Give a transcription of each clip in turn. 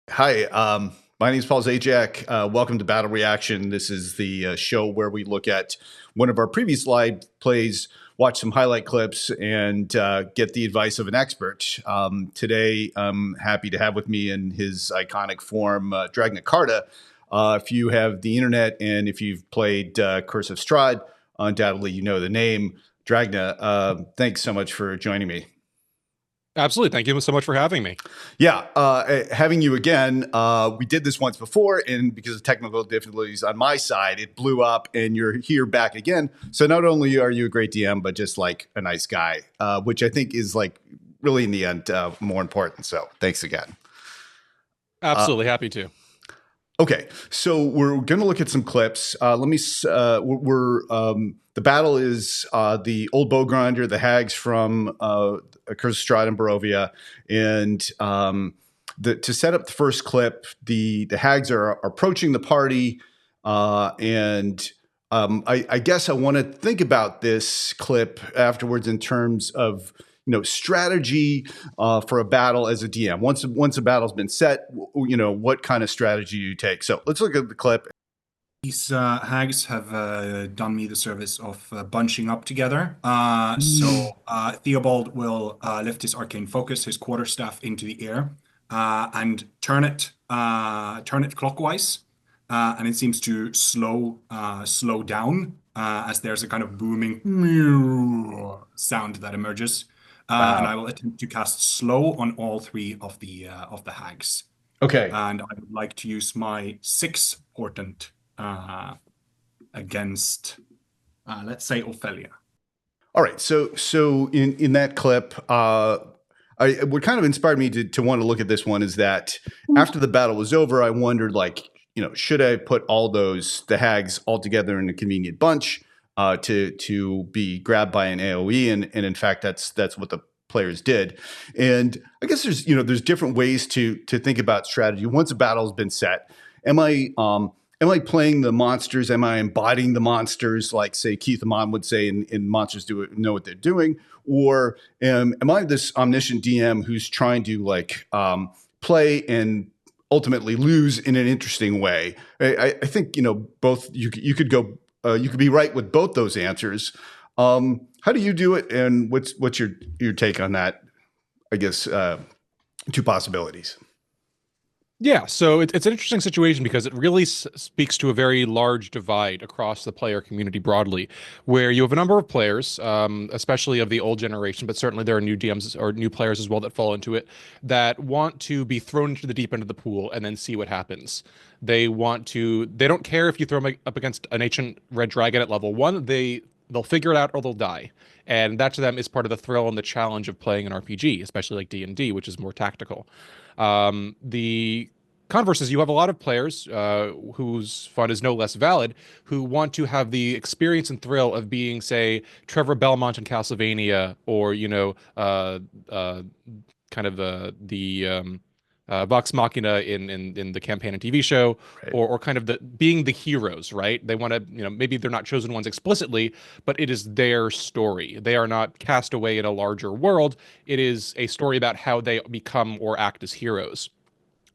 Hi, my name is Paul Zajac. Welcome to Battle Reaction. This is the show where we look at one of our previous live plays, watch some highlight clips, and get the advice of an expert. Today, I'm happy to have with me in his iconic form, DragnaCarta. If you have the internet and if you've played Curse of Strahd, undoubtedly you know the name Dragna. Thanks so much for joining me. Absolutely. Thank you so much for having me. Yeah, having you again. We did this once before, and because of technical difficulties on my side, it blew up, and you're here back again. So not only are you a great DM, but just like a nice guy, which I think is like really in the end more important. So thanks again. Absolutely happy to. Okay, so we're going to look at some clips. Let me. The battle is the Old Bonegrinder, the hags from Curse of Strahd and Barovia, and to set up the first clip, the hags are approaching the party, and I guess I want to think about this clip afterwards in terms of strategy for a battle as a DM. Once a battle's been set, what kind of strategy you take. So let's look at the clip. These hags have done me the service of bunching up together. So Theobald will lift his arcane focus, his quarterstaff, into the air and turn it clockwise, and it seems to slow down as there's a kind of booming sound that emerges. And I will attempt to cast slow on all three of the hags. Okay. And I would like to use my 6 portent against, let's say, Ophelia. All right. So in that clip, what kind of inspired me to want to look at this one is that after the battle was over, I wondered, should I put all the hags all together in a convenient bunch to be grabbed by an AOE, and in fact that's what the players did. And I guess there's different ways to think about strategy. Once a battle has been set, am I playing the monsters? Am I embodying the monsters, like say Keith Amon would say in Monsters Know What They're Doing? Or am I this omniscient DM who's trying to play and ultimately lose in an interesting way? I think both. You could go. You could be right with both those answers. How do you do it, and what's your take on that? I guess 2 possibilities. Yeah, so it's an interesting situation because it really speaks to a very large divide across the player community broadly, where you have a number of players, especially of the old generation, but certainly there are new DMs or new players as well that fall into it, that want to be thrown into the deep end of the pool and then see what happens. They don't care if you throw them up against an ancient red dragon at level 1, they'll figure it out or they'll die. And that to them is part of the thrill and the challenge of playing an RPG, especially like D&D, which is more tactical. The converse is you have a lot of players whose fun is no less valid, who want to have the experience and thrill of being, say, Trevor Belmont in Castlevania, or kind of the Vox Machina in the campaign and TV show, Right. or kind of being the heroes, right? They want to, maybe they're not chosen ones explicitly, but it is their story. They are not cast away in a larger world. It is a story about how they become or act as heroes.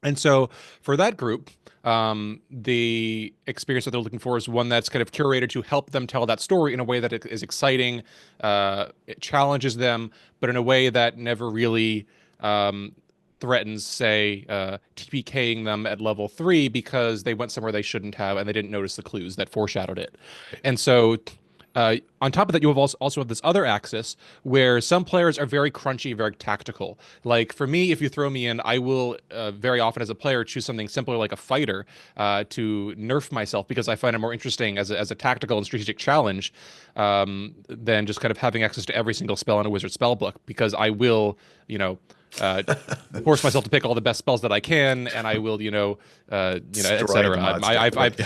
And so for that group, the experience that they're looking for is one that's kind of curated to help them tell that story in a way that it is exciting, it challenges them, but in a way that never really threatens, say, TPKing them at level 3 because they went somewhere they shouldn't have and they didn't notice the clues that foreshadowed it. And so on top of that, you have also have this other axis where some players are very crunchy, very tactical. Like for me, if you throw me in, I will very often as a player choose something simpler like a fighter to nerf myself because I find it more interesting as a tactical and strategic challenge than just kind of having access to every single spell in a wizard spell book, because I will, force myself to pick all the best spells that I can, and I will, etc.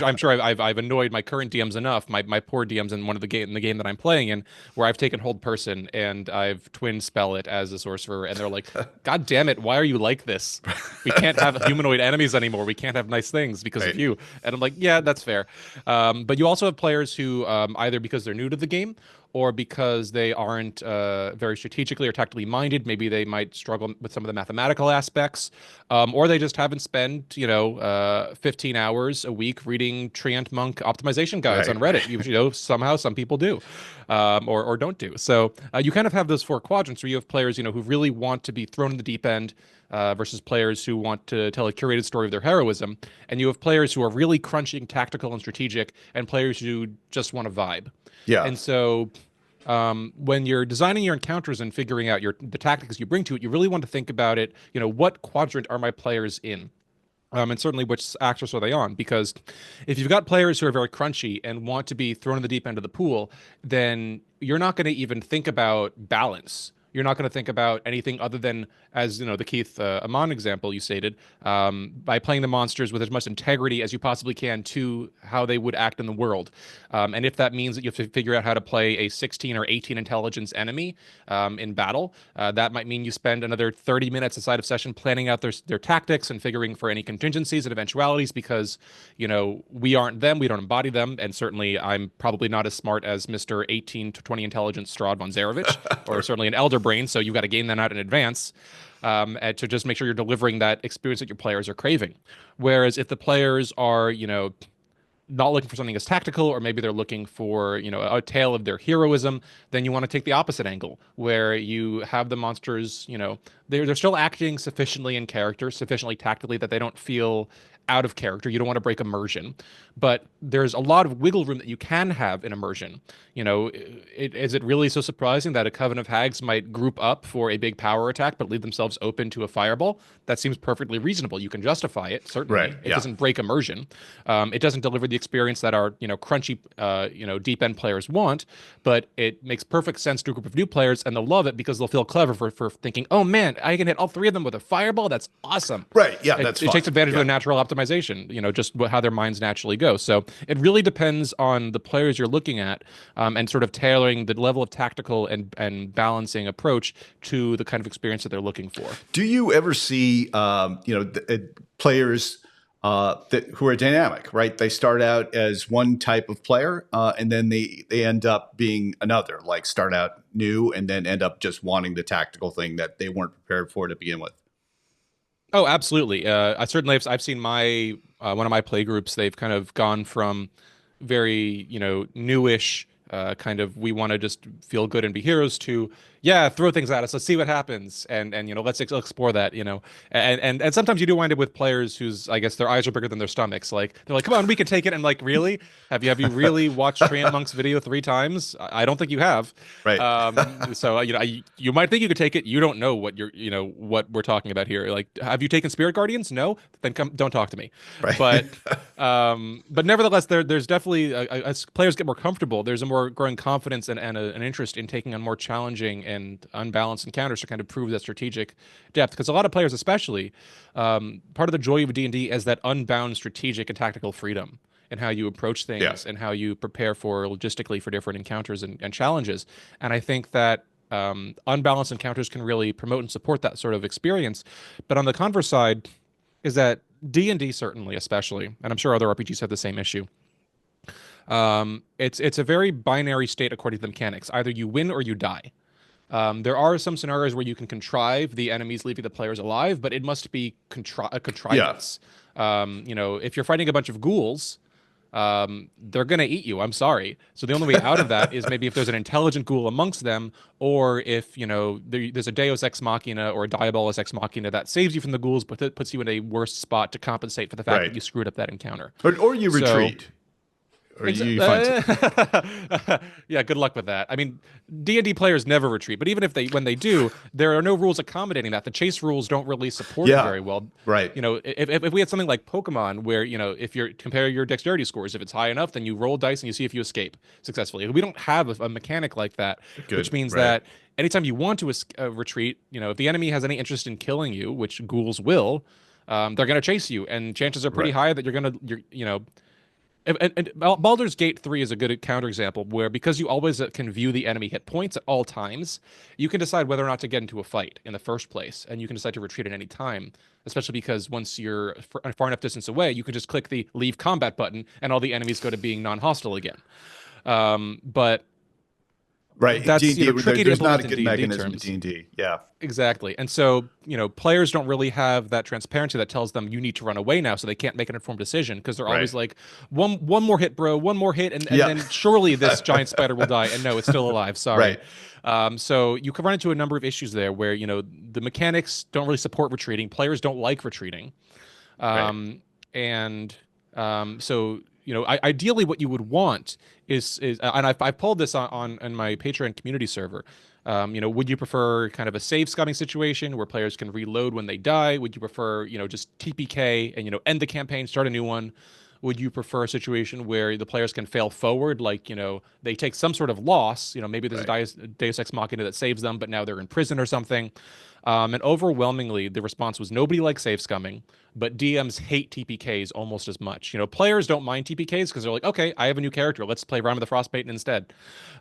I'm sure I've annoyed my current DMs enough, my poor DMs in the game that I'm playing in, where I've taken hold person and I've twin spell it as a sorcerer, and they're like, "God damn it, why are you like this?" we can't have humanoid enemies anymore. We can't have nice things because of you. And I'm like, yeah, that's fair. But you also have players who either because they're new to the game or because they aren't very strategically or tactically minded, maybe they might struggle with some of the mathematical aspects, or they just haven't spent 15 hours a week reading Treant Monk optimization guides on Reddit. Somehow some people do, or don't do. So you kind of have those four quadrants where you have players who really want to be thrown in the deep end, versus players who want to tell a curated story of their heroism, and you have players who are really crunching, tactical, and strategic, and players who just want to vibe. Yeah. And so when you're designing your encounters and figuring out the tactics you bring to it, you really want to think about it, what quadrant are my players in? And certainly which axis are they on? Because if you've got players who are very crunchy and want to be thrown in the deep end of the pool, then you're not going to even think about balance. You're not going to think about anything other than, as the Keith Amon example you stated, by playing the monsters with as much integrity as you possibly can to how they would act in the world. And if that means that you have to figure out how to play a 16 or 18 intelligence enemy in battle, that might mean you spend another 30 minutes aside of session planning out their tactics and figuring for any contingencies and eventualities, because we aren't them, we don't embody them, and certainly I'm probably not as smart as Mr. 18 to 20 intelligence Strahd von Zarovich, or certainly an elder brain, so you've got to game that out in advance to just make sure you're delivering that experience that your players are craving. Whereas if the players are, not looking for something as tactical, or maybe they're looking for, a tale of their heroism, then you want to take the opposite angle, where you have the monsters, they're still acting sufficiently in character, sufficiently tactically that they don't feel out of character. You don't want to break immersion, but there's a lot of wiggle room that you can have in immersion. Is it really so surprising that a coven of hags might group up for a big power attack but leave themselves open to a fireball? That seems perfectly reasonable. You can justify it, certainly. Right, it doesn't break immersion. It doesn't deliver the experience that our crunchy deep end players want, but it makes perfect sense to a group of new players, and they'll love it because they'll feel clever for thinking, oh man, I can hit all three of them with a fireball. That's awesome. Right. Yeah, it that's fun. takes advantage of their natural optimization, just how their minds naturally go. So it really depends on the players you're looking at, and sort of tailoring the level of tactical and balancing approach to the kind of experience that they're looking for. Do you ever see, players who are dynamic, right? They start out as one type of player, and then they end up being another, like start out new and then end up just wanting the tactical thing that they weren't prepared for to begin with? Oh, absolutely. I certainly I've seen my one of my play groups. They've kind of gone from very newish kind of we want to just feel good and be heroes to throw things at us, let's see what happens, and let's explore that, and sometimes you do wind up with players whose, I guess, their eyes are bigger than their stomachs. Like they're like, come on, we can take it. And like, really, have you really watched Treant Monk's video 3 times? I don't think you have. Right. So you might think you could take it. You don't know what what we're talking about here. Like, have you taken Spirit Guardians? No, then don't talk to me. Right. But nevertheless, there's definitely as players get more comfortable, there's a more growing confidence and an interest in taking on more challenging and unbalanced encounters to kind of prove that strategic depth. Because a lot of players, especially, part of the joy of D&D is that unbound strategic and tactical freedom and how you approach things and how you prepare for logistically for different encounters and challenges. And I think that unbalanced encounters can really promote and support that sort of experience. But on the converse side is that D&D certainly, especially, and I'm sure other RPGs have the same issue, it's a very binary state according to the mechanics. Either you win or you die. There are some scenarios where you can contrive the enemies leaving the players alive, but it must be a contrivance. If you're fighting a bunch of ghouls, they're going to eat you. I'm sorry. So the only way out of that is maybe if there's an intelligent ghoul amongst them, or if, there's a Deus Ex Machina or a Diabolus Ex Machina that saves you from the ghouls, but that puts you in a worse spot to compensate for the fact that you screwed up that encounter. Or you retreat. Or you find yeah, good luck with that. I mean, D&D players never retreat, but even when they do, there are no rules accommodating that. The chase rules don't really support it very well. Right. If we had something like Pokemon, where if you compare your dexterity scores, if it's high enough, then you roll dice and you see if you escape successfully. We don't have a mechanic like that, which means that anytime you want to retreat, if the enemy has any interest in killing you, which ghouls will, they're going to chase you, and chances are pretty high that you're And Baldur's Gate 3 is a good counterexample where because you always can view the enemy hit points at all times, you can decide whether or not to get into a fight in the first place, and you can decide to retreat at any time, especially because once you're far enough distance away, you can just click the leave combat button and all the enemies go to being non-hostile again. But Right. that's, D&D, tricky to there's not implement a in good D&D mechanism in terms. D&D. Yeah. Exactly. And so, players don't really have that transparency that tells them you need to run away now, so they can't make an informed decision because they're Right. always like, one more hit, bro, one more hit, and Yeah. then surely this giant spider will die. And no, it's still alive. Sorry. Right. So you can run into a number of issues there where, the mechanics don't really support retreating. Players don't like retreating. Right. And so, ideally what you would want is and I've pulled this on my Patreon community server. Would you prefer kind of a save scumming situation where players can reload when they die? Would you prefer, just TPK and, end the campaign, start a new one? Would you prefer a situation where the players can fail forward, like, they take some sort of loss, maybe there's Right. a Deus Ex Machina that saves them, but now they're in prison or something. And overwhelmingly, the response was nobody likes save scumming, but DMs hate TPKs almost as much. Players don't mind TPKs because they're like, okay, I have a new character. Let's play Rime of the Frostbite instead.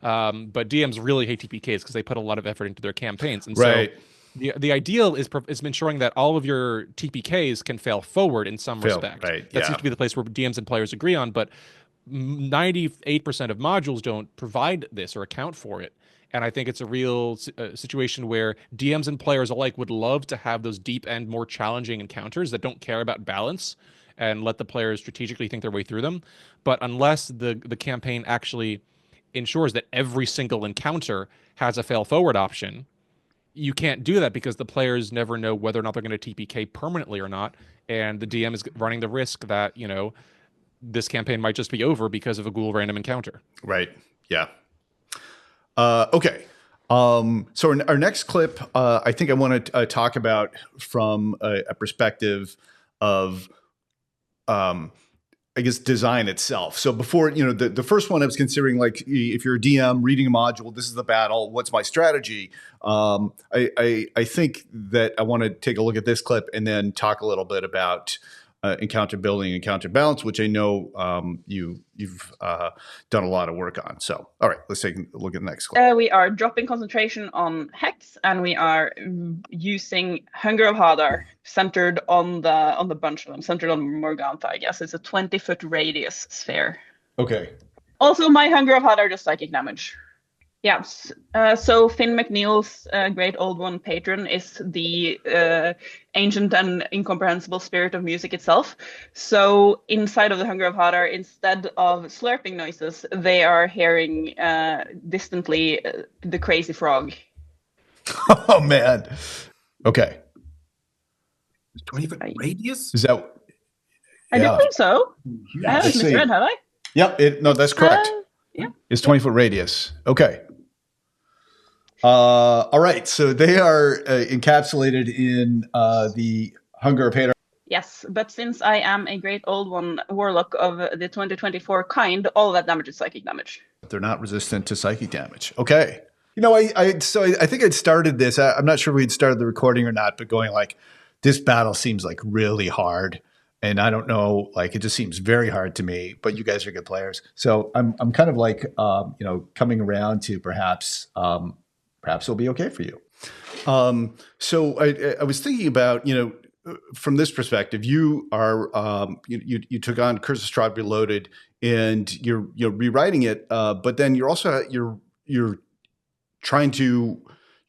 But DMs really hate TPKs because they put a lot of effort into their campaigns. And so Right. the ideal is ensuring that all of your TPKs can fail forward in some Fail. respect. Right. That Yeah. seems to be the place where DMs and players agree on, but 98% of modules don't provide this or account for it. And I think it's a real situation where DMs and players alike would love to have those deep and more challenging encounters that don't care about balance and let the players strategically think their way through them. But unless the campaign actually ensures that every single encounter has a fail forward option, you can't do that because the players never know whether or not they're going to TPK permanently or not. And the DM is running the risk that, this campaign might just be over because of a ghoul random encounter. Right. Yeah. Okay. So our next clip, I think I want to talk about from a perspective of, I guess, design itself. So before, the first one I was considering, like, if you're a DM reading a module, this is the battle, what's my strategy? I think that I want to take a look at this clip and then talk a little bit about encounter building and counterbalance, which I know you've done a lot of work on. So, all right, let's take a look at the next clip. We are dropping concentration on hex, and we are using Hunger of Hadar, centered on the bunch of them, centered on Morgantha. I guess it's a 20-foot radius sphere. Okay. Also, my Hunger of Hadar does psychic damage. Yeah, so Finn McNeil's Great Old One patron is the ancient and incomprehensible spirit of music itself. So inside of the Hunger of Hadar, instead of slurping noises, they are hearing distantly the crazy frog. Oh, man. Okay. 20-foot radius? Is that? I don't think so. Yeah, I haven't misread, have I? Yep. No, that's correct. Yeah. It's 20-foot radius. Okay. All right. So they are encapsulated in the Hunger of Hadar. Yes, but since I am a Great Old One warlock of the 2024 kind, all that damage is psychic damage. They're not resistant to psychic damage. Okay. I think I'd started this. I'm not sure we'd started the recording or not, but going like, this battle seems like really hard. And I don't know, like, it just seems very hard to me, but you guys are good players. So I'm kind of like, coming around to perhaps it'll be okay for you. So I was thinking about, from this perspective, you are, you took on Curse of Strahd Reloaded and you're rewriting it. But then you're also, you're trying to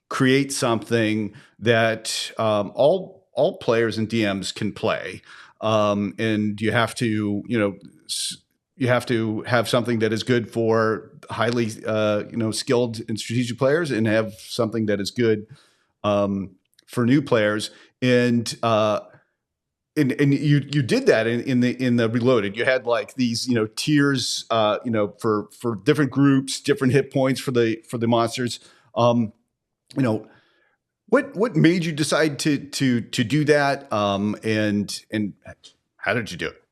create something that all players and DMs can play. And you have to, you have to have something that is good for highly, skilled and strategic players, and have something that is good for new players. And you did that in the Reloaded. You had like these tiers, for different groups, different hit points for the monsters. What made you decide to do that? And how did you do it?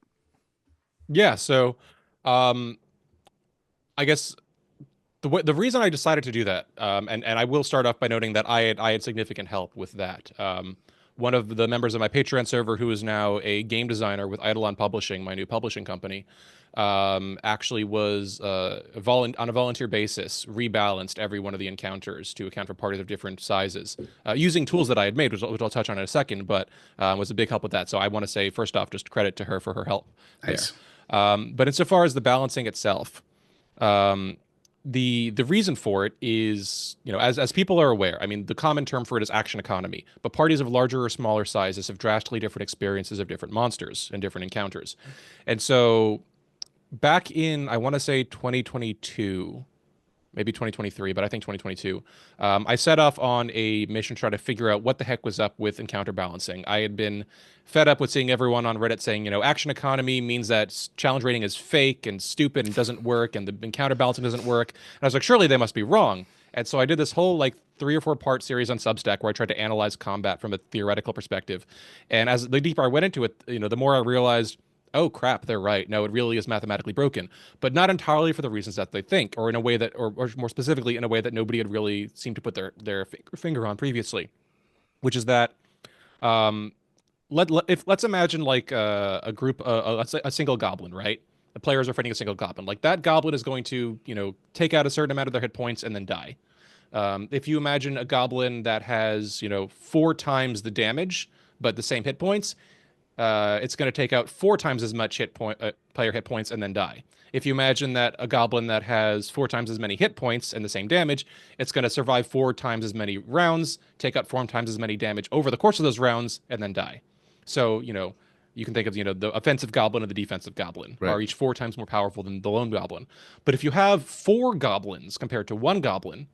Yeah, so I guess the reason I decided to do that, and I will start off by noting that I had significant help with that, one of the members of my Patreon server, who is now a game designer with Eidolon Publishing, my new publishing company, actually was on a volunteer basis rebalanced every one of the encounters to account for parties of different sizes using tools that I had made, which I'll touch on in a second, but was a big help with that. So I want to say, first off, just credit to her for her help Nice. there. But insofar as the balancing itself, the reason for it is, as people are aware, I mean, the common term for it is action economy, but parties of larger or smaller sizes have drastically different experiences of different monsters and different encounters. And so back in, I want to say 2022, maybe 2023, but I think 2022, I set off on a mission to try to figure out what the heck was up with encounter balancing. I had been fed up with seeing everyone on Reddit saying, action economy means that challenge rating is fake and stupid and doesn't work, and the encounter balancing doesn't work. And I was like, surely they must be wrong. And so I did this whole 3 or 4 part series on Substack where I tried to analyze combat from a theoretical perspective. And as the deeper I went into it, the more I realized, oh crap, they're right. No, it really is mathematically broken, but not entirely for the reasons that they think, or in a way that, or more specifically, in a way that nobody had really seemed to put their finger on previously, which is that let's imagine a group, let's say a single goblin, right? The players are fighting a single goblin. Like that goblin is going to, take out a certain amount of their hit points and then die. If you imagine a goblin that has, 4 times the damage but the same hit points, it's going to take out 4 times as much player hit points and then die. If you imagine that a goblin that has 4 times as many hit points and the same damage, it's going to survive 4 times as many rounds, take out 4 times as many damage over the course of those rounds, and then die. So, you can think of, the offensive goblin and the defensive goblin are each 4 times more powerful than the lone goblin. But if you have 4 goblins compared to 1 goblin,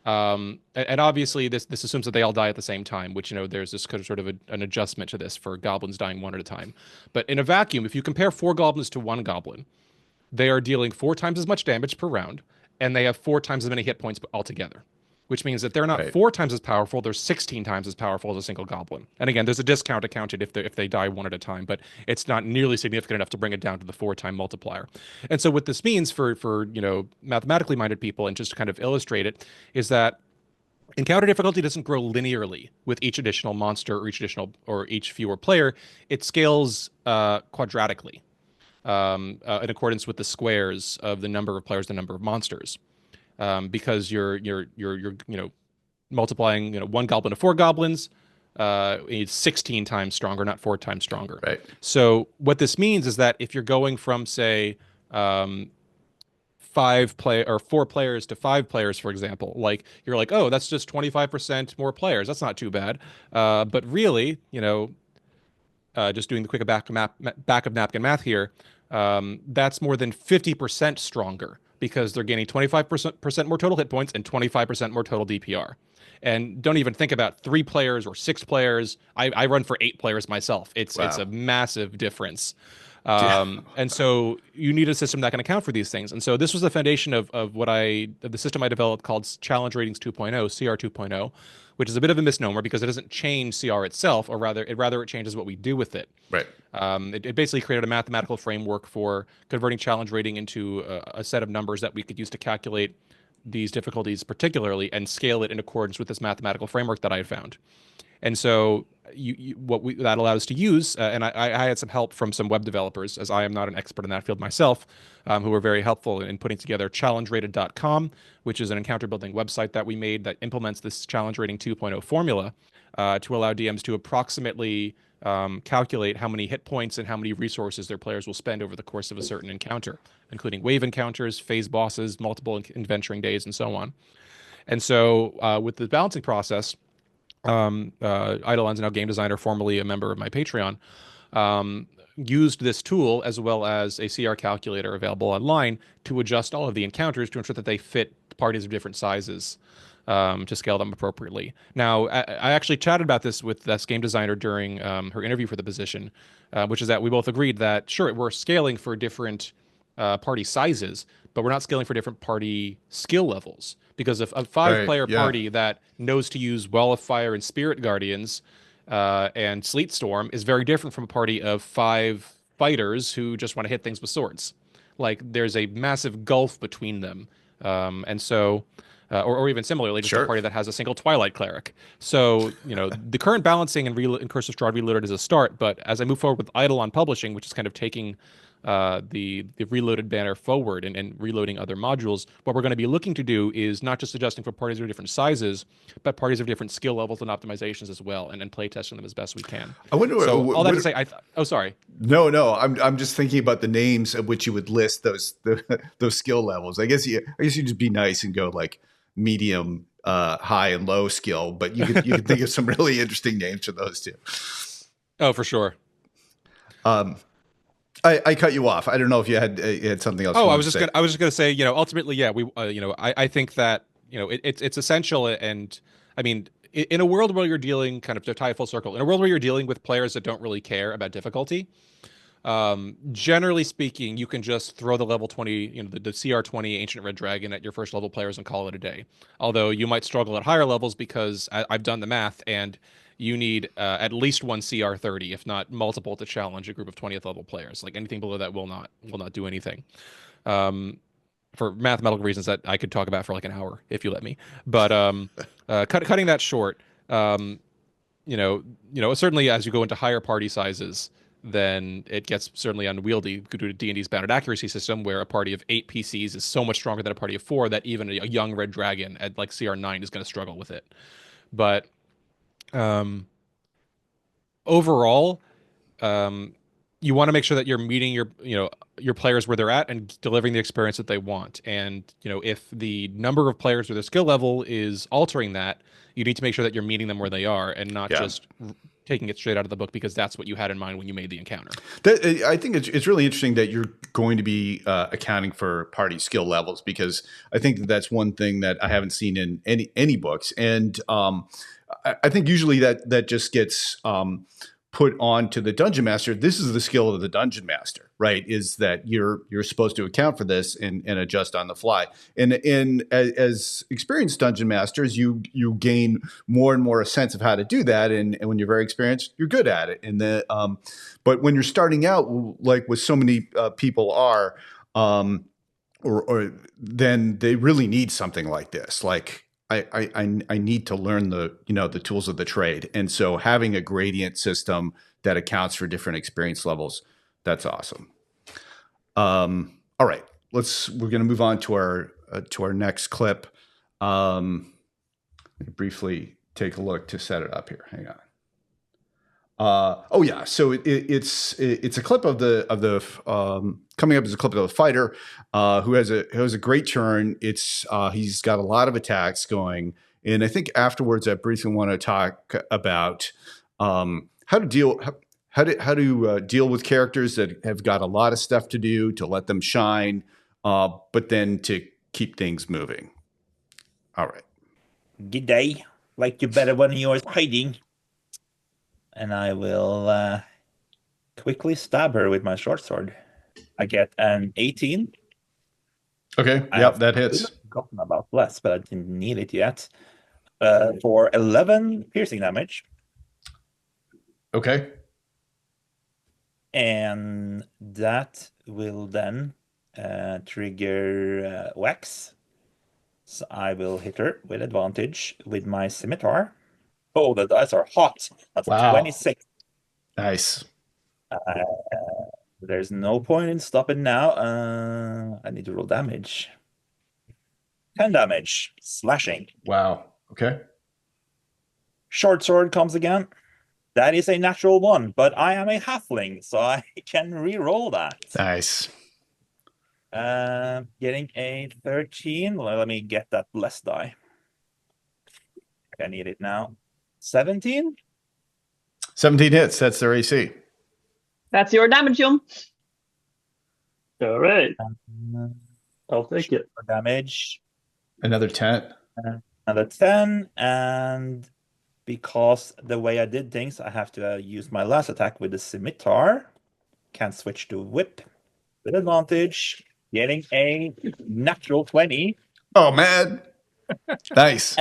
and obviously this assumes that they all die at the same time, which, there's this sort of an adjustment to this for goblins dying one at a time. But in a vacuum, if you compare 4 goblins to 1 goblin, they are dealing 4 times as much damage per round, and they have 4 times as many hit points altogether, which means that they're not 4 times as powerful, they're 16 times as powerful as a single goblin. And again, there's a discount accounted if they die one at a time, but it's not nearly significant enough to bring it down to the 4-time multiplier. And so what this means for mathematically minded people, and just to kind of illustrate it, is that encounter difficulty doesn't grow linearly with each additional monster or each fewer player. It scales quadratically in accordance with the squares of the number of players, the number of monsters. Because you're multiplying 1 goblin to 4 goblins, it's 16 times stronger, not 4 times stronger. Right. So what this means is that if you're going from, say, 4 players to 5 players, for example, you're like, oh, that's just 25% more players. That's not too bad. But really, just doing the quick back of napkin math here, that's more than 50% stronger, because they're gaining 25% more total hit points and 25% more total DPR. And don't even think about 3 players or 6 players. I run for 8 players myself. It's a massive difference. And so you need a system that can account for these things. And so this was the foundation of the system I developed called Challenge Ratings 2.0, CR 2.0, which is a bit of a misnomer because it doesn't change CR itself, or rather it changes what we do with it. Right. It basically created a mathematical framework for converting challenge rating into a set of numbers that we could use to calculate these difficulties particularly, and scale it in accordance with this mathematical framework that I had found. And so that allowed us to use, and I had some help from some web developers, as I am not an expert in that field myself, who were very helpful in putting together challengerated.com, which is an encounter building website that we made that implements this challenge rating 2.0 formula to allow DMs to approximately calculate how many hit points and how many resources their players will spend over the course of a certain encounter, including wave encounters, phase bosses, multiple adventuring days, and so on. And so with the balancing process, Eidolon's now game designer, formerly a member of my Patreon, used this tool as well as a CR calculator available online to adjust all of the encounters to ensure that they fit parties of different sizes to scale them appropriately. Now, I actually chatted about this with this game designer during her interview for the position, which is that we both agreed that, sure, we're scaling for different party sizes, but we're not scaling for different party skill levels. Because if a 5-player party that knows to use Wall of Fire and Spirit Guardians and Sleet Storm is very different from a party of 5 fighters who just want to hit things with swords. There's a massive gulf between them. And so or even similarly, just Sure. a party that has a single Twilight cleric. So, the current balancing in Curse of Strahd Reloaded is a start, but as I move forward with Eidolon Publishing, which is kind of taking the Reloaded banner forward and reloading other modules, what we're going to be looking to do is not just adjusting for parties of different sizes, but parties of different skill levels and optimizations as well, and play testing them as best we can. I wonder. So all that to say, sorry. No. I'm just thinking about the names at which you would list those skill levels. I guess you just be nice and go like medium, high, and low skill, but you could think of some really interesting names for those two. Oh, for sure. I cut you off. I don't know if you had something else. Oh, I was just gonna say, ultimately, yeah, we, I think that, it's essential, and I mean, in a world where you're dealing, kind of to tie full circle, in a world where you're dealing with players that don't really care about difficulty, generally speaking, you can just throw the level 20, the CR 20 Ancient Red Dragon at your first level players and call it a day. Although you might struggle at higher levels because I've done the math, and you need at least one CR 30, if not multiple, to challenge a group of 20th level players. Like anything below that will not do anything. For mathematical reasons that I could talk about for like an hour if you let me. But cutting that short, certainly as you go into higher party sizes, then it gets certainly unwieldy due to D&D's bounded accuracy system, where a party of 8 PCs is so much stronger than a party of 4 that even a young red dragon at like CR 9 is going to struggle with it. But overall, you want to make sure that you're meeting your players where they're at and delivering the experience that they want. And if the number of players or their skill level is altering that, you need to make sure that you're meeting them where they are and not just taking it straight out of the book because that's what you had in mind when you made the encounter. I think it's really interesting that you're going to be accounting for party skill levels, because I think that's one thing that I haven't seen in any books. And I think usually that just gets put on to the dungeon master. This is the skill of the dungeon master, right? Is that you're supposed to account for this and adjust on the fly. And as experienced dungeon masters, you gain more and more a sense of how to do that. And when you're very experienced, you're good at it. And but when you're starting out, like with so many people are, or then they really need something like this. Like I need to learn the tools of the trade. And so having a gradient system that accounts for different experience levels, that's awesome. All right, we're going to move on to our next clip. Let me briefly take a look to set it up here. Hang on. So it's a clip of the coming up is a clip of the fighter who has a great turn. It's he's got a lot of attacks going, and I think afterwards I briefly want to talk about how to deal with characters that have got a lot of stuff to do, to let them shine, but then to keep things moving. All right. G'day, like you better one of yours hiding. And I will quickly stab her with my short sword. I get an 18. Okay, yep, that hits. I've gotten about less, but I didn't need it yet. For 11 piercing damage. Okay. And that will then trigger wax. So I will hit her with advantage with my scimitar. Oh, the dice are hot. That's wow. 26. Nice. There's no point in stopping now. I need to roll damage. 10 damage. Slashing. Wow. Okay. Short sword comes again. That is a natural 1, but I am a halfling, so I can re-roll that. Nice. Getting a 13. Let me get that blessed die. I need it now. 17? 17 hits. That's their AC. That's your damage, Jon. All right. I'll take it. Damage. Another 10. Another 10. And because the way I did things, I have to use my last attack with the scimitar. Can't switch to whip. With advantage. Getting a natural 20. Oh, man. Nice.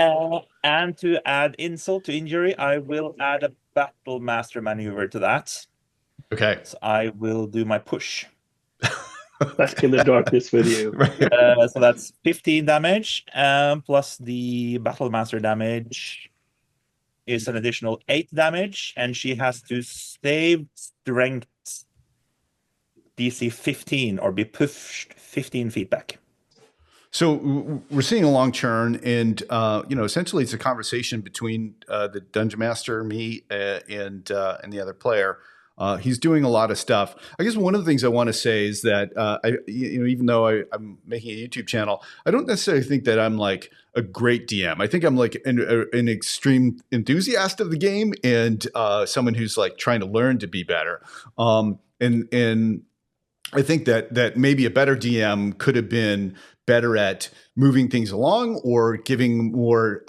And to add insult to injury, I will add a battle master maneuver to that. Okay. So I will do my push. Back in the darkness with you. Right. So that's 15 damage, plus the Battle Master damage is an additional 8 damage, and she has to save strength DC 15 or be pushed 15 feet back. So we're seeing a long turn, and essentially it's a conversation between the dungeon master, me, and the other player. He's doing a lot of stuff. I guess one of the things I want to say is that even though I'm making a YouTube channel, I don't necessarily think that I'm like a great DM. I think I'm like an extreme enthusiast of the game and someone who's like trying to learn to be better. And I think that maybe a better DM could have been better at moving things along or giving more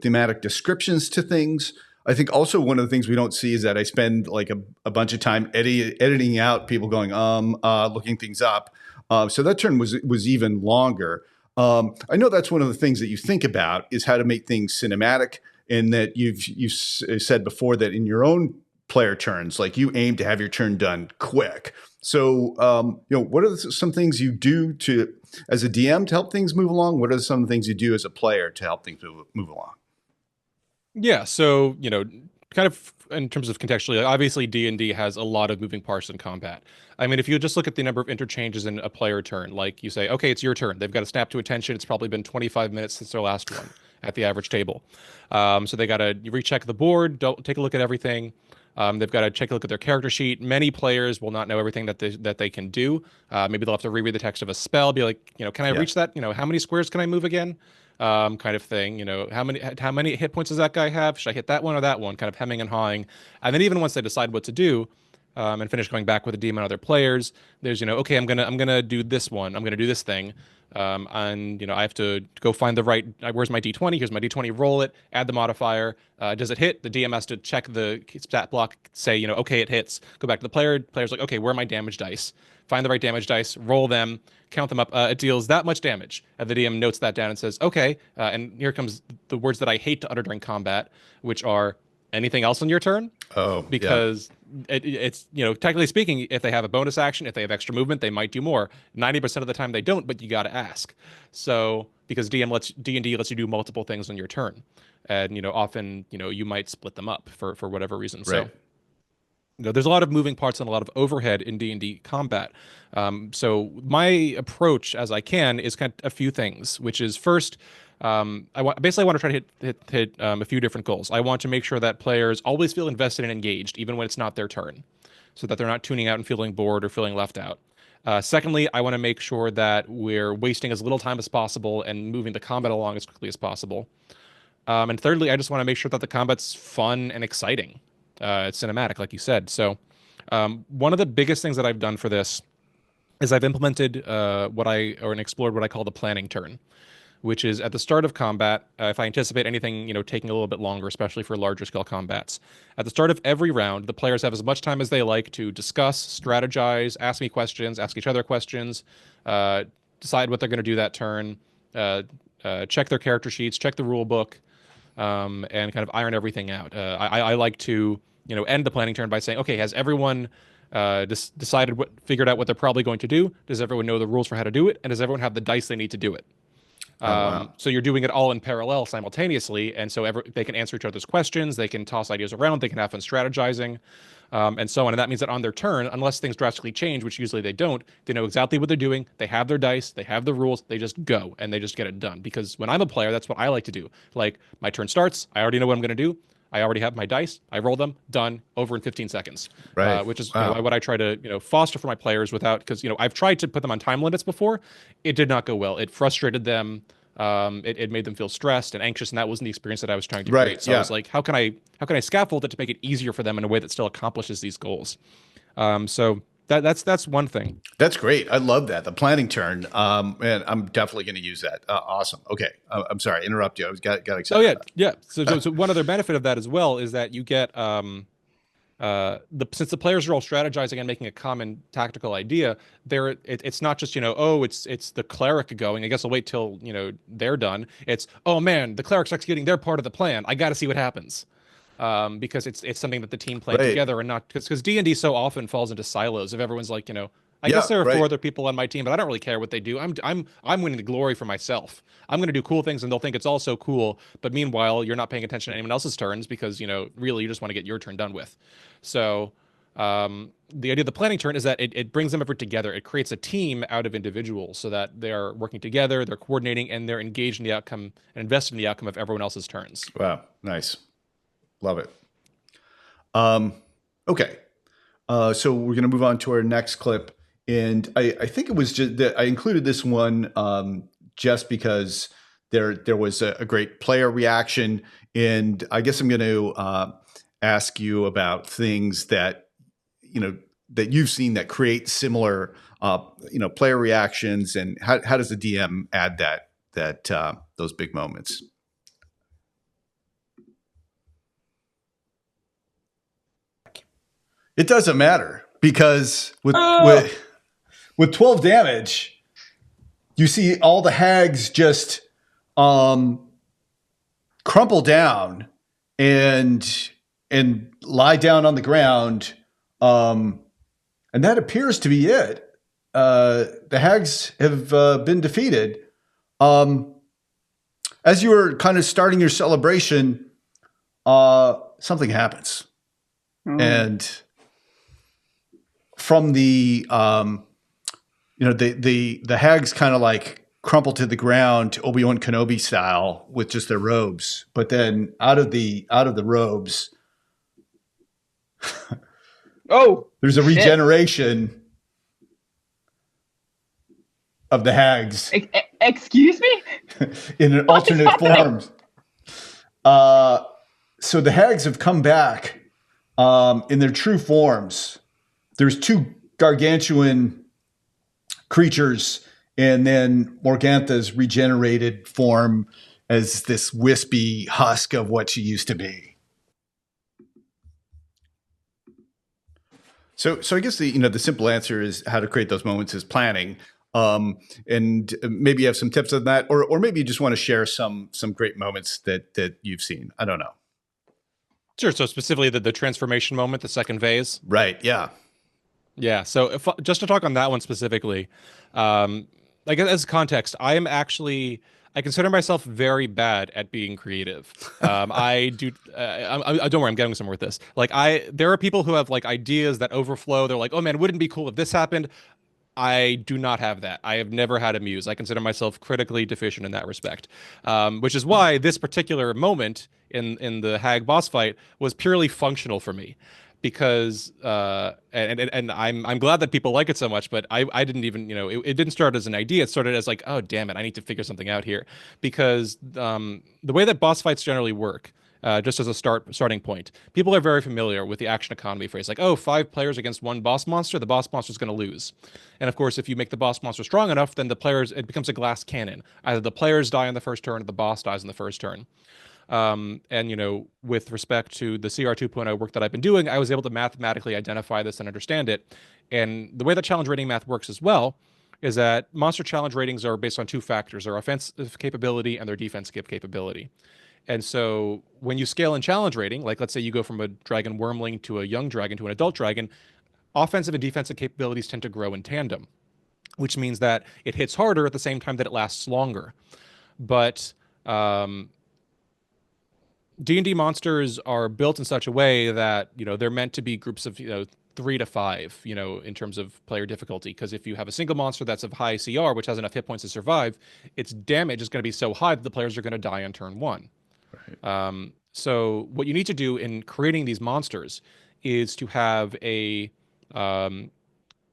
thematic descriptions to things. I think also one of the things we don't see is that I spend like a bunch of time editing out people going looking things up. So that turn was even longer. I know that's one of the things that you think about is how to make things cinematic, and that you've said before that in your own player turns, like you aim to have your turn done quick. So, what are some things you do as a DM to help things move along? What are some things you do as a player to help things move along? Yeah, so, kind of in terms of contextually, obviously D&D has a lot of moving parts in combat. I mean, if you just look at the number of interchanges in a player turn, like you say, okay, it's your turn. They've got to snap to attention. It's probably been 25 minutes since their last one at the average table. So they got to recheck the board, take a look at everything. They've got to take a look at their character sheet. Many players will not know everything that they can do. Maybe they'll have to reread the text of a spell, be like, can I reach that? How many squares can I move again? Kind of thing. How many hit points does that guy have? Should I hit that one or that one? Kind of hemming and hawing. And then even once they decide what to do, and finish going back with the DM and other players, there's okay, I'm gonna do this one. I'm gonna do this thing. And I have to go find the right. Where's my D20? Here's my D20. Roll it. Add the modifier. Does it hit? The DM has to check the stat block. Say okay, it hits. Go back to the player. Player's like, okay, where are my damage dice? Find the right damage dice. Roll them. Count them up. It deals that much damage. And the DM notes that down and says, okay. And here comes the words that I hate to utter during combat, which are anything else on your turn. Oh, because it's technically speaking, if they have a bonus action, if they have extra movement, they might do more. 90% of the time they don't, but you got to ask. So because D&D lets you do multiple things on your turn, and often you might split them up for whatever reason. Right. So there's a lot of moving parts and a lot of overhead in D&D combat. So my approach, as I can, is kind of a few things, which is first. I want to try to hit a few different goals. I want to make sure that players always feel invested and engaged, even when it's not their turn, so that they're not tuning out and feeling bored or feeling left out. Secondly, I want to make sure that we're wasting as little time as possible and moving the combat along as quickly as possible. And thirdly, I just want to make sure that the combat's fun and exciting. It's cinematic, like you said. So one of the biggest things that I've done for this is I've implemented explored what I call the planning turn, which is at the start of combat, if I anticipate anything, taking a little bit longer, especially for larger scale combats. At the start of every round, the players have as much time as they like to discuss, strategize, ask me questions, ask each other questions, decide what they're going to do that turn, check their character sheets, check the rule book, and kind of iron everything out. I like to, end the planning turn by saying, okay, has everyone figured out what they're probably going to do? Does everyone know the rules for how to do it? And does everyone have the dice they need to do it? Wow. So you're doing it all in parallel simultaneously, and so they can answer each other's questions, they can toss ideas around, they can have fun strategizing, and so on. And that means that on their turn, unless things drastically change, which usually they don't, they know exactly what they're doing, they have their dice, they have the rules, they just go, and they just get it done. Because when I'm a player, that's what I like to do. Like, my turn starts, I already know what I'm going to do, I already have my dice, I roll them, done, over in 15 seconds. Right. Which is what I try to foster for my players without, because I've tried to put them on time limits before, it did not go well. It frustrated them. It made them feel stressed and anxious, and that wasn't the experience that I was trying to create. So I was like, how can I scaffold it to make it easier for them in a way that still accomplishes these goals? So that's one thing. That's great. I love that, the planning turn. And I'm definitely going to use that. Awesome. Okay, I'm sorry, interrupt you. I was got excited. Oh yeah. So one other benefit of that as well is that you get since the players are all strategizing and making a common tactical idea, it's not just it's the cleric going, I guess I'll wait till they're done. It's, oh man, the cleric's executing their part of the plan, I got to see what happens, because it's something that the team planned together, and not because D&D so often falls into silos. If everyone's like I guess there are right. 4 other people on my team, but I don't really care what they do. I'm winning the glory for myself. I'm going to do cool things, and they'll think it's also cool. But meanwhile, you're not paying attention to anyone else's turns because really you just want to get your turn done with. So the idea of the planning turn is that it brings them ever together. It creates a team out of individuals so that they are working together, they're coordinating, and they're engaged in the outcome and invested in the outcome of everyone else's turns. Wow, nice, love it. Okay, so we're going to move on to our next clip. And I think it was just that I included this one just because there was a great player reaction, and I guess I'm going to ask you about things that that you've seen that create similar player reactions, and how does the DM add that those big moments? It doesn't matter because with 12 damage, you see all the hags just crumple down and lie down on the ground, and that appears to be it. The hags have been defeated. As you were kind of starting your celebration, something happens, and from the the hags kind of like crumple to the ground, Obi-Wan Kenobi style, with just their robes. But then out of the robes, there's a regeneration of the hags. Excuse me? In an alternate form. So the hags have come back in their true forms. There's 2 gargantuan creatures, and then Morgantha's regenerated form as this wispy husk of what she used to be. So I guess the simple answer is how to create those moments is planning. And maybe you have some tips on that, or maybe you just want to share some great moments that you've seen. I don't know. Sure. So specifically the transformation moment, the second phase. Right. Yeah. Yeah. So just to talk on that one specifically, like as context, I consider myself very bad at being creative. Don't worry, I'm getting somewhere with this. Like there are people who have like ideas that overflow. They're like, oh man, wouldn't it be cool if this happened? I do not have that. I have never had a muse. I consider myself critically deficient in that respect, which is why this particular moment in the hag boss fight was purely functional for me. Because and I'm glad that people like it so much, but I didn't even it didn't start as an idea. It started as like, oh damn it, I need to figure something out here, because the way that boss fights generally work, just as a starting point, people are very familiar with the action economy phrase, like, oh, 5 players against 1 boss monster, the boss monster is going to lose. And of course, if you make the boss monster strong enough, then it becomes a glass cannon. Either the players die on the first turn or the boss dies on the first turn. And with respect to the CR 2.0 work that I've been doing, I was able to mathematically identify this and understand it. And the way that challenge rating math works as well is that monster challenge ratings are based on 2 factors: their offensive capability and their defensive capability. And so when you scale in challenge rating, like let's say you go from a dragon wormling to a young dragon to an adult dragon, offensive and defensive capabilities tend to grow in tandem, which means that it hits harder at the same time that it lasts longer. But D&D monsters are built in such a way that, they're meant to be groups of, 3 to 5, in terms of player difficulty. Because if you have a single monster that's of high CR, which has enough hit points to survive, its damage is going to be so high that the players are going to die on turn 1. Right. So what you need to do in creating these monsters is to have a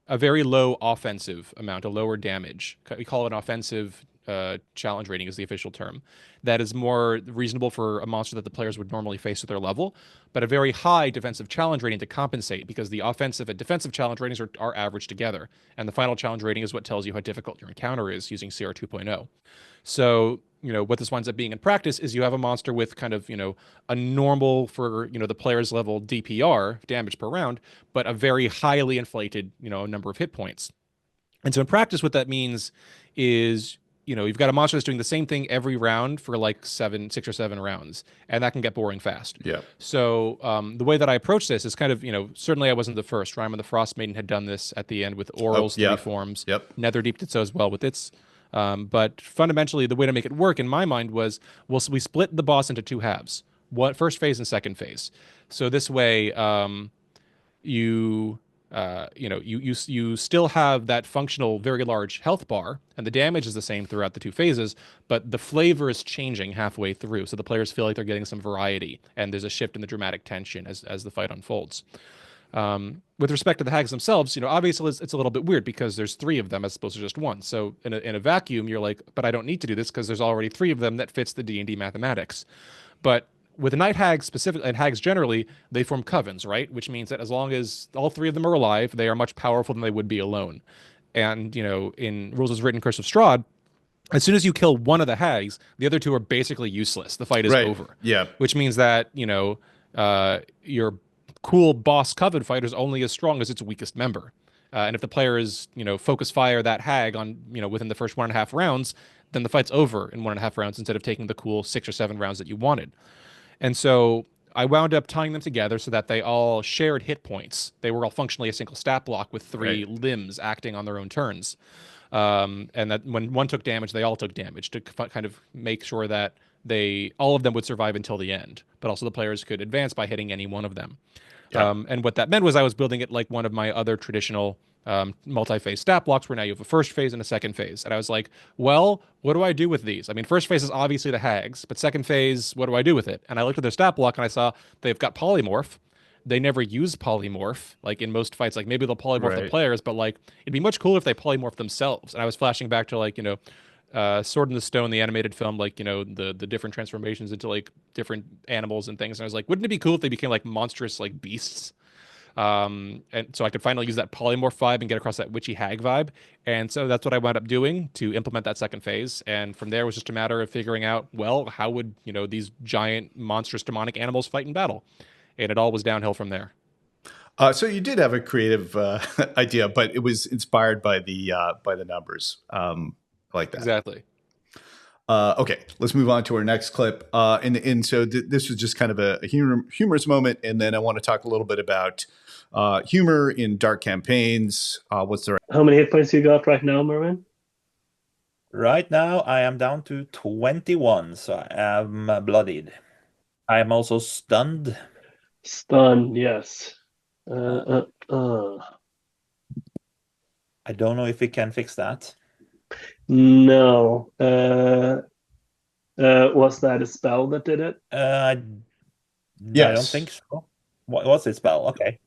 very low offensive amount, a lower damage. We call it an offensive challenge rating is the official term. That is more reasonable for a monster that the players would normally face at their level, but a very high defensive challenge rating to compensate, because the offensive and defensive challenge ratings are averaged together. And the final challenge rating is what tells you how difficult your encounter is using CR 2.0. So, what this winds up being in practice is you have a monster with kind of, a normal for, the player's level DPR, damage per round, but a very highly inflated, number of hit points. And so in practice, what that means is you've got a monster that's doing the same thing every round for like 6 or 7 rounds, and that can get boring fast. Yeah. So the way that I approach this is kind of, certainly I wasn't the first. Rime of the Frost Maiden had done this at the end with Oral's 3 forms. Yep. Netherdeep did so as well with its. But fundamentally, the way to make it work in my mind was, we split the boss into 2 halves, first phase and second phase. So this way, you still have that functional, very large health bar, and the damage is the same throughout the 2 phases, but the flavor is changing halfway through. So the players feel like they're getting some variety, and there's a shift in the dramatic tension as the fight unfolds. With respect to the hags themselves, obviously it's a little bit weird because there's 3 of them as opposed to just 1. So in a vacuum, you're like, but I don't need to do this because there's already 3 of them that fits the D&D mathematics. But with the night hags specifically, and hags generally, they form covens, right? Which means that as long as all 3 of them are alive, they are much powerful than they would be alone. And, in Rules as Written, Curse of Strahd, as soon as you kill one of the hags, the other 2 are basically useless. The fight is over. Yeah. Which means that, your cool boss coven fighter is only as strong as its weakest member. And if the player is, focus fire that hag on, within the first 1.5 rounds, then the fight's over in 1.5 rounds instead of taking the cool 6 or 7 rounds that you wanted. And so I wound up tying them together so that they all shared hit points. They were all functionally a single stat block with 3 limbs acting on their own turns. And that when one took damage, they all took damage to kind of make sure that all of them would survive until the end. But also the players could advance by hitting any one of them. Yep. And what that meant was I was building it like one of my other traditional multi-phase stat blocks where now you have a first phase and a second phase. And I was like, well, what do I do with these? I mean, first phase is obviously the hags, but second phase, what do I do with it? And I looked at their stat block and I saw they've got polymorph. They never use polymorph, like in most fights. Like maybe they'll polymorph the players, but like it'd be much cooler if they polymorph themselves. And I was flashing back to like, Sword in the Stone, the animated film, like, the different transformations into like different animals and things. And I was like, wouldn't it be cool if they became like monstrous like beasts? And so I could finally use that polymorph vibe and get across that witchy hag vibe. And so that's what I wound up doing to implement that second phase. And from there it was just a matter of figuring out, well, how would, these giant monstrous demonic animals fight in battle? And it all was downhill from there. So you did have a creative idea, but it was inspired by the numbers. Like that. Exactly. Okay, let's move on to our next clip. And so this was just kind of a humorous moment, and then I want to talk a little bit about humor in dark campaigns. What's the How many hit points you got right now, Mervin? Right now, I am down to 21, so I am bloodied. I am also stunned. Stunned, yes. I don't know if we can fix that. No. Was that a spell that did it? Yes. I don't think so. What was it spell? Okay.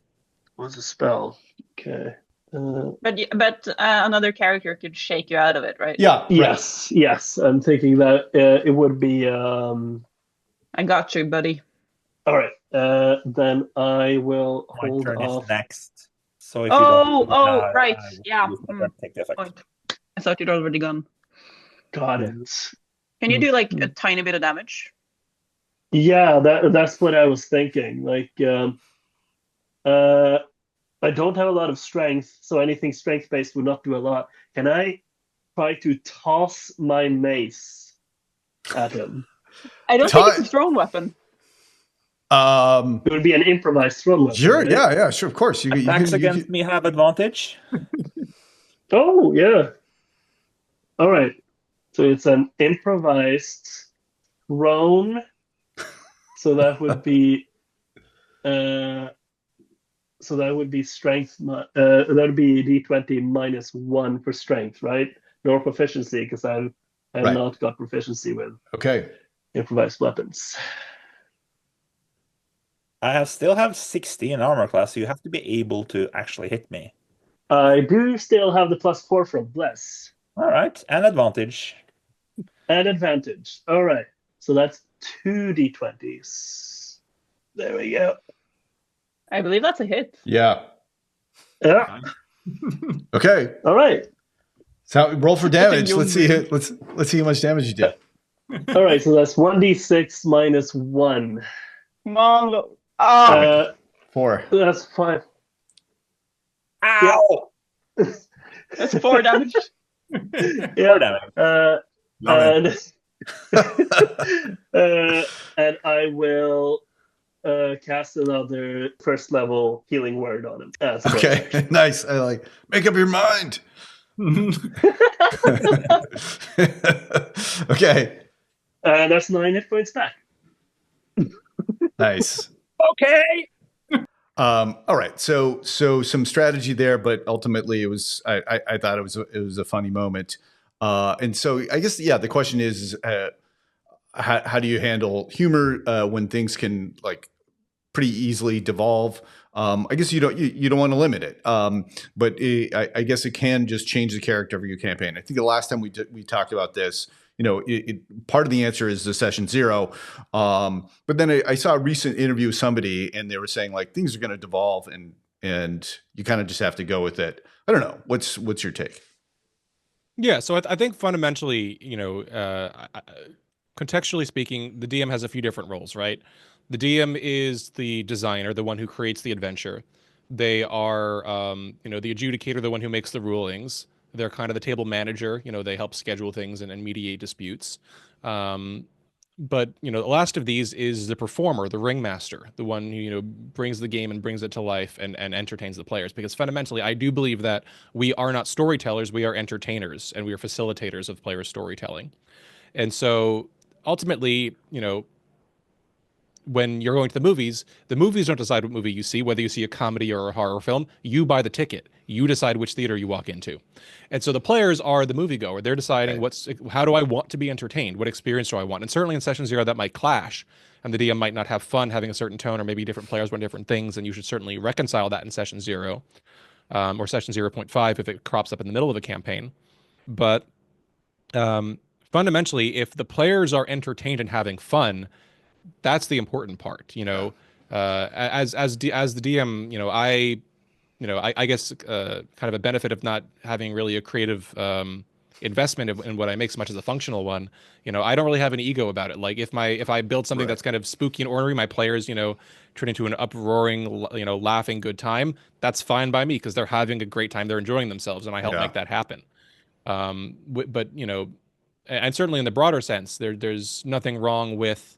Was a spell. Okay. But another character could shake you out of it, right? Yeah. Yes. Right. Yes. I'm thinking that it would be. I got you, buddy. All right. Then I will hold turn off. Is next. So if you don't right. Yeah. Take the effect. Point. I thought you'd already gone. Got it. Can you do like a tiny bit of damage? Yeah, that's what I was thinking. Like, I don't have a lot of strength, so anything strength-based would not do a lot. Can I try to toss my mace at him? I don't think it's a thrown weapon. It would be an improvised thrown weapon. Sure, right? yeah, sure, of course. Attacks against me have advantage. Oh, yeah. All right. So it's an improvised thrown. So that would be strength. That would be D20 -1 for strength, right? Nor proficiency, because I've not got proficiency with improvised weapons. I still have 60 in armor class, so you have to be able to actually hit me. I do still have the +4 from Bless. All right, and advantage. And advantage. All right. So that's 2 D20s. There we go. I believe that's a hit. Yeah. Yeah. Okay. All right. So roll for damage. Let's see how much damage you did. All right. So that's 1d6 -1. Come on. Oh. 4. That's 5. Ow! Yeah. That's 4 damage. Yeah. And and I will cast another first level healing word on him. Okay, nice. I like make up your mind. Okay. That's 9 hit points back. Nice. Okay. All right. So some strategy there, but ultimately it was I thought it was a funny moment. And so I guess the question is how do you handle humor when things can like pretty easily devolve? I guess you don't want to limit it, but I guess it can just change the character of your campaign. I think the last time we talked about this, part of the answer is the session 0, but then I saw a recent interview with somebody, and they were saying like things are going to devolve, and you kind of just have to go with it. I don't know. What's your take? Yeah, so I think fundamentally, contextually speaking, the DM has a few different roles, right? The DM is the designer, the one who creates the adventure. They are, the adjudicator, the one who makes the rulings. They're kind of the table manager. They help schedule things and mediate disputes. But the last of these is the performer, the ringmaster, the one who brings the game and brings it to life and entertains the players. Because fundamentally, I do believe that we are not storytellers, we are entertainers, and we are facilitators of player storytelling. And so ultimately, when you're going to the movies don't decide what movie you see, whether you see a comedy or a horror film. You buy the ticket. You decide which theater you walk into. And so the players are the moviegoer. They're deciding how do I want to be entertained? What experience do I want? And certainly in session 0, that might clash. And the DM might not have fun having a certain tone, or maybe different players want different things. And you should certainly reconcile that in session 0, or session 0.5 if it crops up in the middle of a campaign. But fundamentally, if the players are entertained and having fun, that's the important part. As the DM, I guess kind of a benefit of not having really a creative investment in what I make so much as a functional one. I don't really have an ego about it. Like if I build something that's kind of spooky and ornery, my players, turn into an uproaring, laughing good time. That's fine by me because they're having a great time. They're enjoying themselves, and I help make that happen. But and certainly in the broader sense, there's nothing wrong with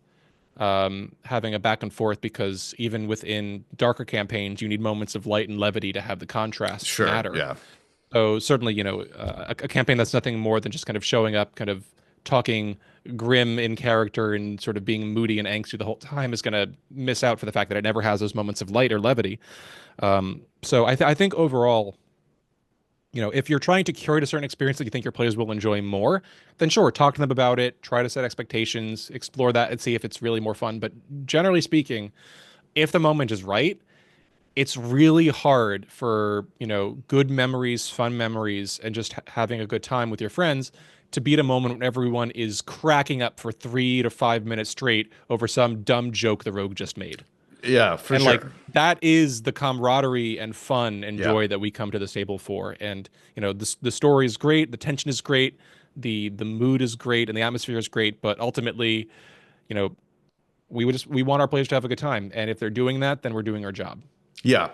having a back and forth, because even within darker campaigns, you need moments of light and levity to have the contrast matter. Yeah. So certainly, a campaign that's nothing more than just kind of showing up, kind of talking grim in character and sort of being moody and angsty the whole time is going to miss out for the fact that it never has those moments of light or levity. So I think overall, if you're trying to curate a certain experience that you think your players will enjoy more, then sure, talk to them about it, try to set expectations, explore that and see if it's really more fun. But generally speaking, if the moment is right, it's really hard for, good memories, fun memories, and just having a good time with your friends to beat a moment when everyone is cracking up for 3 to 5 minutes straight over some dumb joke the rogue just made. Yeah, for and sure. Like that is the camaraderie and fun and joy that we come to this table for. And the story is great, the tension is great, the mood is great, and the atmosphere is great. But ultimately, we want our players to have a good time, and if they're doing that, then we're doing our job. Yeah.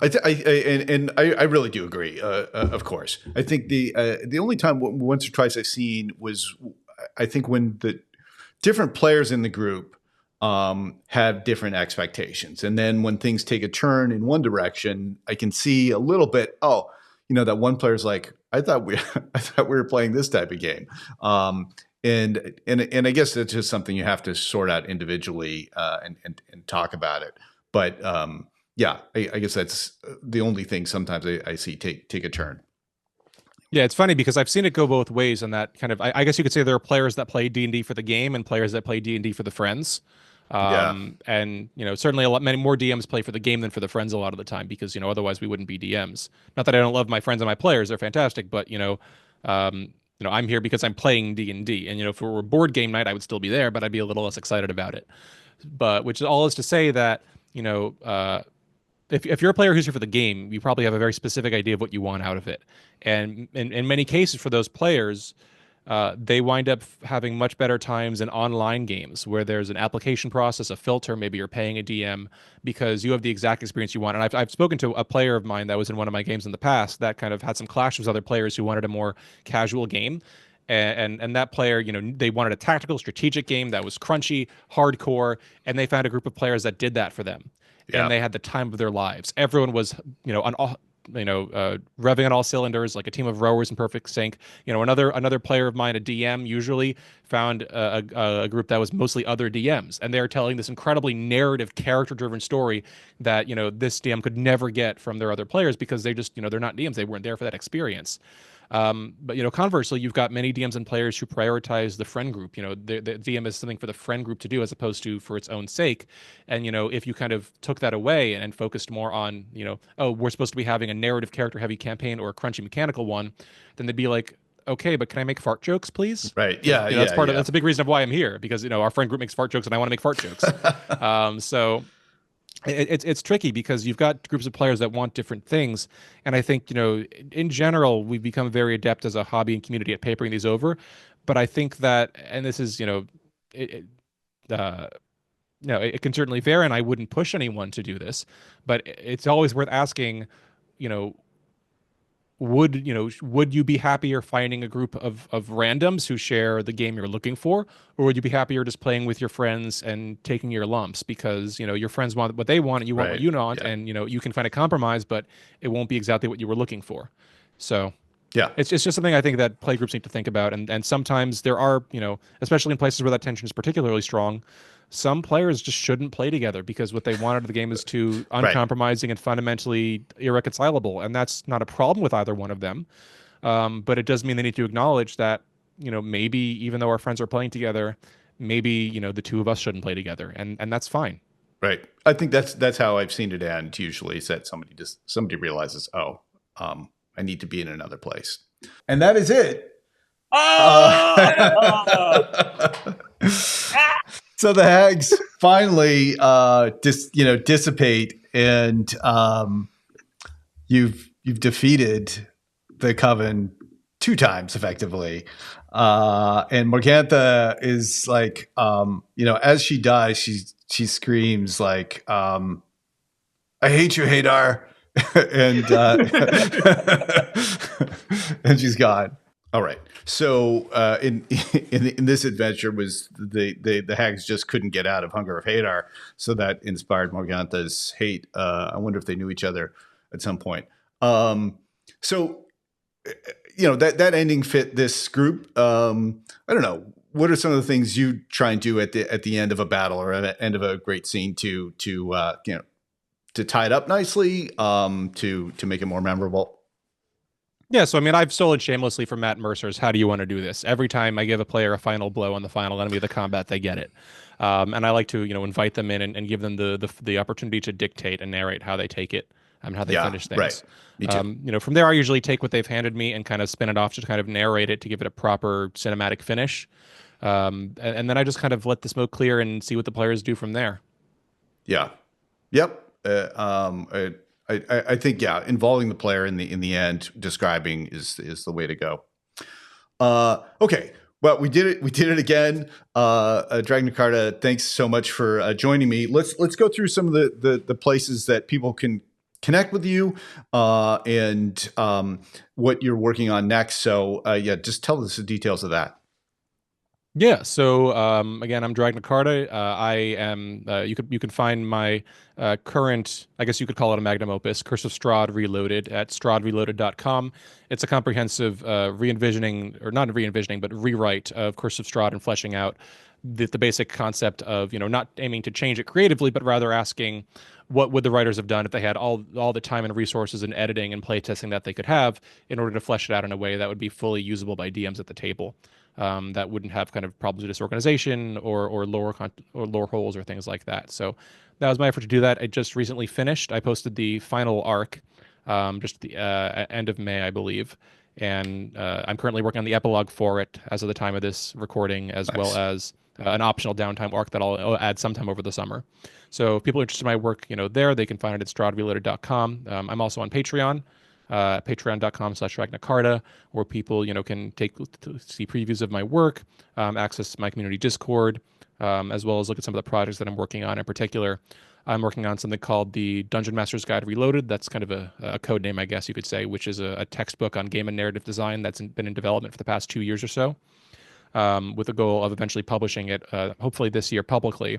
I really do agree. Of course, I think the only time once or twice I've seen was I think when the different players in the group have different expectations. And then when things take a turn in one direction, I can see a little bit, that one player's like, I thought we were playing this type of game. And I guess that's just something you have to sort out individually and talk about it. But I guess that's the only thing sometimes I see take a turn. Yeah, it's funny because I've seen it go both ways, and that kind of, I guess you could say there are players that play D&D for the game and players that play D&D for the friends. And certainly many more DMs play for the game than for the friends a lot of the time, because otherwise we wouldn't be DMs. Not that I don't love my friends and my players; they're fantastic. But I'm here because I'm playing D&D, and if it were board game night, I would still be there, but I'd be a little less excited about it. But which all is to say that if you're a player who's here for the game, you probably have a very specific idea of what you want out of it. And in many cases for those players, they wind up having much better times in online games where there's an application process, a filter, maybe you're paying a DM because you have the exact experience you want. And I've spoken to a player of mine that was in one of my games in the past that kind of had some clashes with other players who wanted a more casual game. and that player, they wanted a tactical, strategic game that was crunchy, hardcore, and they found a group of players that did that for them, and they had the time of their lives. Everyone was, on all, revving on all cylinders, like a team of rowers in perfect sync. Another player of mine, a DM, usually found a group that was mostly other DMs, and they're telling this incredibly narrative, character-driven story that this DM could never get from their other players because they just they're not DMs, they weren't there for that experience. But conversely, you've got many DMs and players who prioritize the friend group. The DM is something for the friend group to do as opposed to for its own sake. And if you kind of took that away and focused more on oh, we're supposed to be having a narrative character heavy campaign or a crunchy mechanical one, then they'd be like, okay, but can I make fart jokes, please? Right. Yeah. That's that's a big reason of why I'm here, because our friend group makes fart jokes and I want to make fart jokes. So it's tricky because you've got groups of players that want different things, and I think in general we've become very adept as a hobby and community at papering these over. But I think that, and this is it can certainly vary, and I wouldn't push anyone to do this, but it's always worth asking, would you be happier finding a group of randoms who share the game you're looking for, or would you be happier just playing with your friends and taking your lumps because your friends want what they want and you want what you want, and you can find a compromise, but it won't be exactly what you were looking for. So it's just something I think that play groups need to think about, and sometimes there are especially in places where that tension is particularly strong, some players just shouldn't play together because what they want out of the game is too uncompromising and fundamentally irreconcilable. And that's not a problem with either one of them. But it does mean they need to acknowledge that, maybe even though our friends are playing together, maybe, the two of us shouldn't play together. And that's fine. Right. I think that's how I've seen it end usually, is that somebody realizes, I need to be in another place. And that is it. So the hags finally dissipate, and you've defeated the coven 2 times effectively. And Morgantha is like, as she dies, she screams like, I hate you, Hadar. And she's gone. All right. So in this adventure was the hags just couldn't get out of Hunger of Hadar, so that inspired Morgantha's hate. I wonder if they knew each other at some point. So that ending fit this group. I don't know. What are some of the things you try and do at the end of a battle or at the end of a great scene to tie it up nicely, to make it more memorable? Yeah, so I've stolen shamelessly from Matt Mercer's "How do you want to do this?" Every time I give a player a final blow on the final enemy of the combat, they get it, and I like to invite them in and give them the opportunity to dictate and narrate how they take it and how they finish things. Right. Me too. From there, I usually take what they've handed me and kind of spin it off to kind of narrate it to give it a proper cinematic finish, and then I just kind of let the smoke clear and see what the players do from there. Yeah. Yep. I think involving the player in the end, describing is the way to go. Okay, well, we did it again. DragnaCarta, thanks so much for joining me. Let's go through some of the places that people can connect with you, and what you're working on next. So just tell us the details of that. Yeah. So again, I'm DragnaCarta. I am. You can find my current, I guess you could call it a magnum opus, Curse of Strahd Reloaded, at strahdreloaded.com. It's a comprehensive re-envisioning, or not re-envisioning, but rewrite of Curse of Strahd and fleshing out the basic concept of not aiming to change it creatively, but rather asking what would the writers have done if they had all the time and resources and editing and playtesting that they could have in order to flesh it out in a way that would be fully usable by DMs at the table. That wouldn't have kind of problems with disorganization or lore holes or things like that. So that was my effort to do that. It just recently finished. I posted the final arc just the end of May, I believe. And I'm currently working on the epilogue for it as of the time of this recording, as well as an optional downtime arc that I'll add sometime over the summer. So if people are interested in my work, there, they can find it at strahdreloaded.com. I'm also on Patreon. Patreon.com/DragnaCarta, where people, can see previews of my work, access my community Discord, as well as look at some of the projects that I'm working on in particular. I'm working on something called the Dungeon Master's Guide Reloaded. That's kind of a code name, I guess you could say, which is a textbook on game and narrative design that's been in development for the past 2 years or so, with the goal of eventually publishing it, hopefully this year publicly,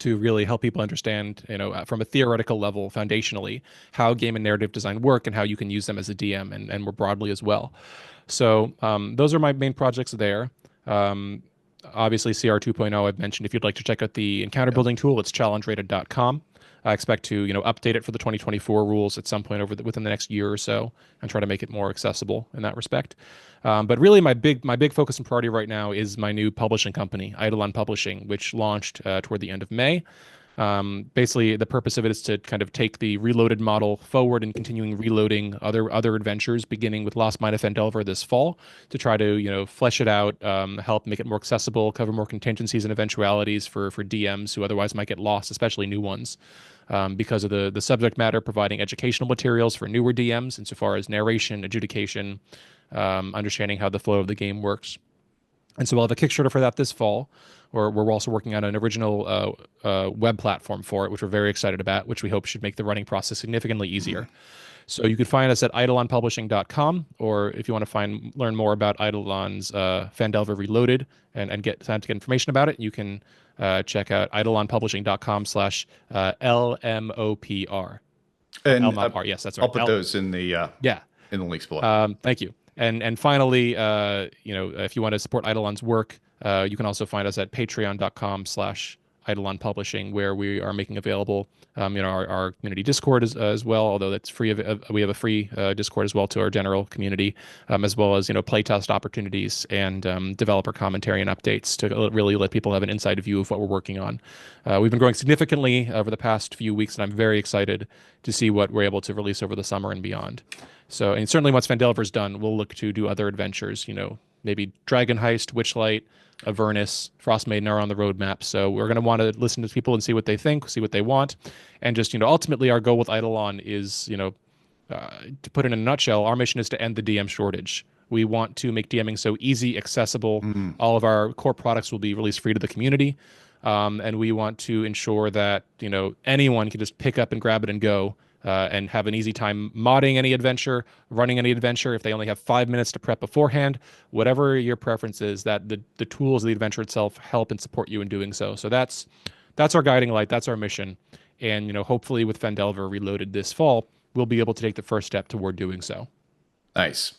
to really help people understand, from a theoretical level, foundationally, how game and narrative design work and how you can use them as a DM and more broadly as well. So those are my main projects there. Obviously, CR 2.0, I've mentioned. If you'd like to check out the encounter building tool, it's challengerated.com. I expect to, update it for the 2024 rules at some point within the next year or so, and try to make it more accessible in that respect. But really, my big focus and priority right now is my new publishing company, Eidolon Publishing, which launched toward the end of May. Basically, the purpose of it is to kind of take the Reloaded model forward and continuing reloading other adventures, beginning with Lost Mine of Phandelver this fall, to try to flesh it out, help make it more accessible, cover more contingencies and eventualities for DMs who otherwise might get lost, especially new ones, because of the subject matter, providing educational materials for newer DMs insofar as narration, adjudication, understanding how the flow of the game works. And so we'll have a Kickstarter for that this fall. We're also working on an original web platform for it, which we're very excited about, which we hope should make the running process significantly easier. So you could find us at eidolonpublishing.com, or if you want to learn more about Eidolon's Phandelver Reloaded and get time to get information about it, you can check out eidolonpublishing.com/LMOPR. And LMOPR, yes, that's right. I'll put those in the in the links below. Thank you. And finally, if you want to support Eidolon's work, you can also find us at patreon.com/Eidolon Publishing, where we are making available our community Discord as well, although that's free. We have a free Discord as well to our general community, as well as playtest opportunities and developer commentary and updates to really let people have an inside view of what we're working on. We've been growing significantly over the past few weeks, and I'm very excited to see what we're able to release over the summer and beyond. So, and certainly once Phandelver's done, we'll look to do other adventures, maybe Dragon Heist, Witchlight, Avernus, Frostmaiden are on the roadmap. So we're going to want to listen to people and see what they think, see what they want. And just, ultimately our goal with Eidolon is, to put it in a nutshell, our mission is to end the DM shortage. We want to make DMing so easy, accessible. All of our core products will be released free to the community. And we want to ensure that, anyone can just pick up and grab it and go. And have an easy time modding any adventure, running any adventure. If they only have 5 minutes to prep beforehand, whatever your preference is, that the tools of the adventure itself help and support you in doing so. So that's our guiding light. That's our mission. And hopefully with Phandelver Reloaded this fall, we'll be able to take the first step toward doing so. Nice.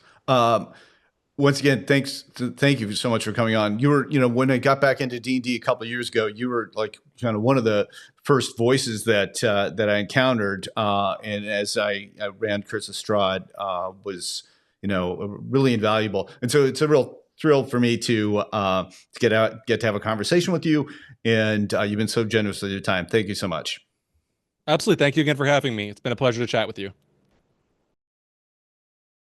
Once again, thank you so much for coming on. You were, when I got back into D&D a couple of years ago, you were like kind of one of the first voices that I encountered, and as I ran Curse of Strahd, was really invaluable. And so it's a real thrill for me to get to have a conversation with you, and you've been so generous with your time. Thank you so much. Absolutely. Thank you again for having me. It's been a pleasure to chat with you.